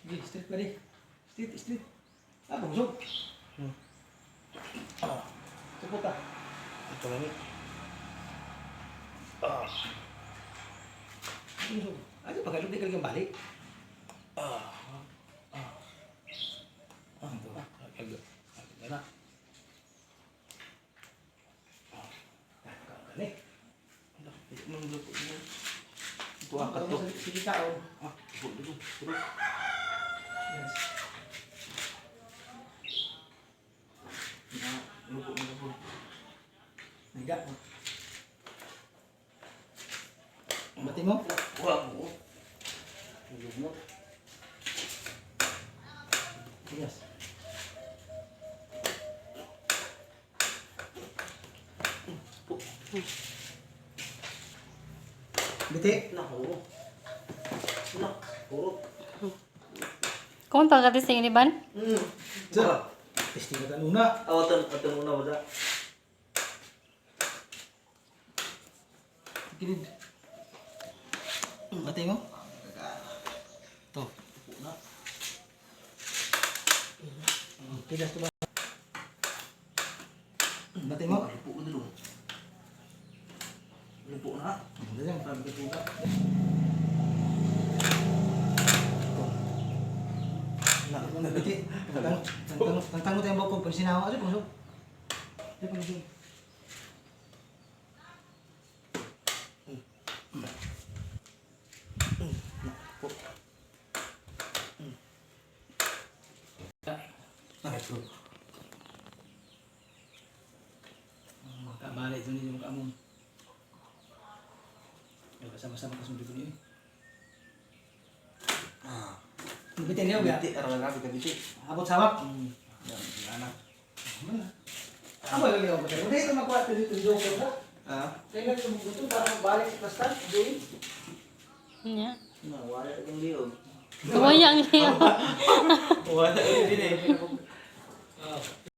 Sige, straight pa rin. Straight. Ah, bungsog. Supot ka. Ito na rin. Bungsog. Ano, pagkalog di ka lang balik. Ito. Agad. Agad na. Kani. Ito mo ang lupo mo. Ito akat to. Sige tao. Dito. Yes. Lupo mo na po. Naga. Bati mo? Wag mo. Tulog mo. Yes. Biti. Nako. Puro. Kung pagkatising ni Ban? Sir. Testing ka una. Awatan muna ba? Gilid. Bati mo? To. Na. Tigas to ba? Bati mo? Lupo ko dulu. Lupo na. Ganyan, parang bituga. Biti. Tangtango tayo mo kung sinawa. Ano pungsog? Ano pungsog? Kabalik ito ninyo mukha mo. Kasama-sama kasunod ko niyo. Bitin niyo ba? Biti, araw na kita biti. Abot sawak. Yan, anak. Amo lagi ako. Hindi ito makuha dito yung joker ba? Kaya nga ito para magbalik sa plastan. Joey. Nya. Wala yung liog. Wayang niya. Wala yung liog.